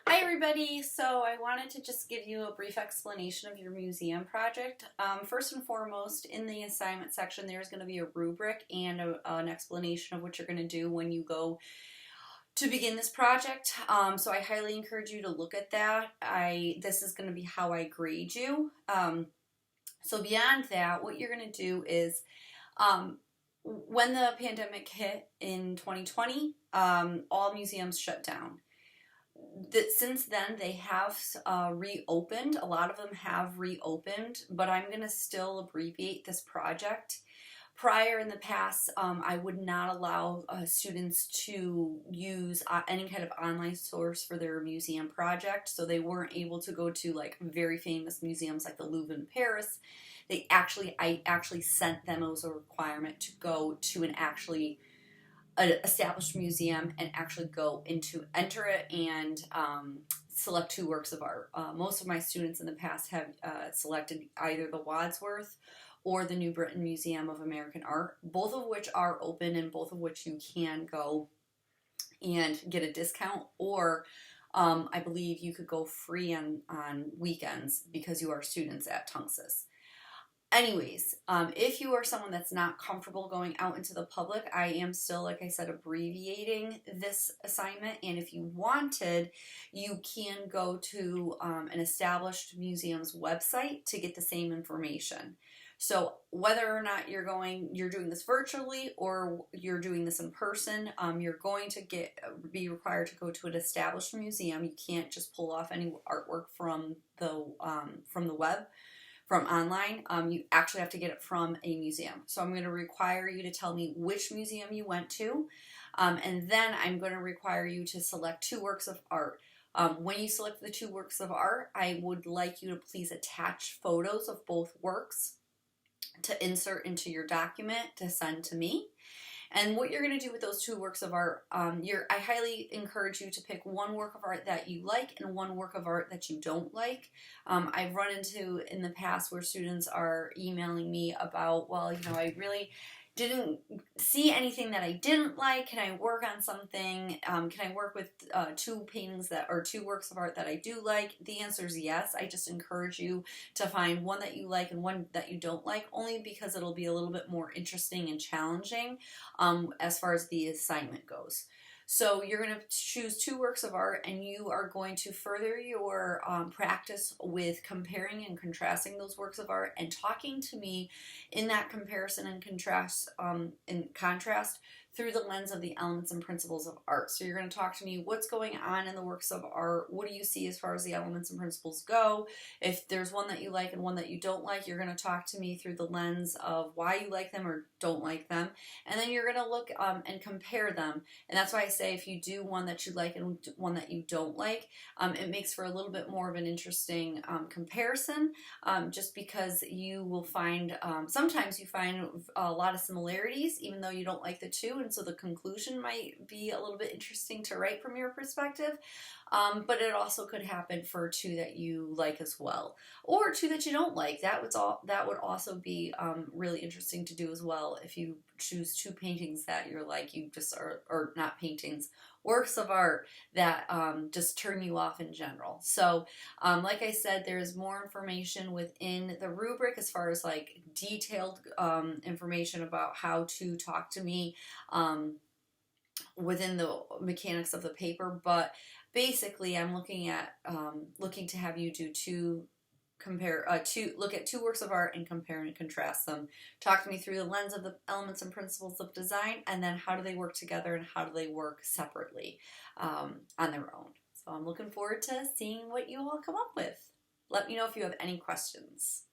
Hi everybody, so I wanted to just give you a brief explanation of your museum project. First and foremost, in the assignment section there's going to be a rubric and an explanation of what you're going to do when you go to begin this project. So I highly encourage you to look at that. This is going to be how I grade you. So beyond that, what you're going to do is when the pandemic hit in 2020, all museums shut down. Since then they have reopened. A lot of them have reopened, but I'm going to still abbreviate this project. Prior in the past, I would not allow students to use any kind of online source for their museum project, so they weren't able to go to like very famous museums like the Louvre in Paris. I actually sent them as a requirement to go to an established museum and actually enter it and select two works of art. Most of my students in the past have selected either the Wadsworth or the New Britain Museum of American Art, both of which are open and both of which you can go and get a discount, or I believe you could go free on weekends because you are students at Tunxus. Anyways, if you are someone that's not comfortable going out into the public, I am still, like I said, abbreviating this assignment. And if you wanted, you can go to an established museum's website to get the same information. So whether or not you're doing this virtually or you're doing this in person, you're going to be required to go to an established museum. You can't just pull off any artwork from the web. From online, you actually have to get it from a museum. So I'm going to require you to tell me which museum you went to, and then I'm going to require you to select two works of art. When you select the two works of art, I would like you to please attach photos of both works to insert into your document to send to me. And what you're going to do with those two works of art, I highly encourage you to pick one work of art that you like and one work of art that you don't like. I've run into in the past where students are emailing me about, well, I really didn't see anything that I didn't like. Can I work on something? Can I work with two paintings or two works of art that I do like? The answer is yes. I just encourage you to find one that you like and one that you don't like, only because it'll be a little bit more interesting and challenging as far as the assignment goes. So you're going to choose two works of art, and you are going to further your practice with comparing and contrasting those works of art and talking to me in that comparison and contrast through the lens of the elements and principles of art. So you're going to talk to me what's going on in the works of art, what do you see as far as the elements and principles go. If there's one that you like and one that you don't like, you're going to talk to me through the lens of why you like them or don't like them, and then you're going to look and compare them. And that's why I say if you do one that you like and one that you don't like, it makes for a little bit more of an interesting comparison, just because you will find, sometimes you find a lot of similarities even though you don't like the two, and so the conclusion might be a little bit interesting to write from your perspective. But it also could happen for two that you like as well, or two that you don't like. That would also be really interesting to do as well. If you choose two paintings that you're like, you just are, or not paintings, works of art that just turn you off in general. So like I said, there's more information within the rubric as far as like detailed information about how to talk to me within the mechanics of the paper, but basically I'm looking to have you look at two works of art and compare and contrast them. Talk to me through the lens of the elements and principles of design, and then how do they work together and how do they work separately on their own. So I'm looking forward to seeing what you all come up with. Let me know if you have any questions.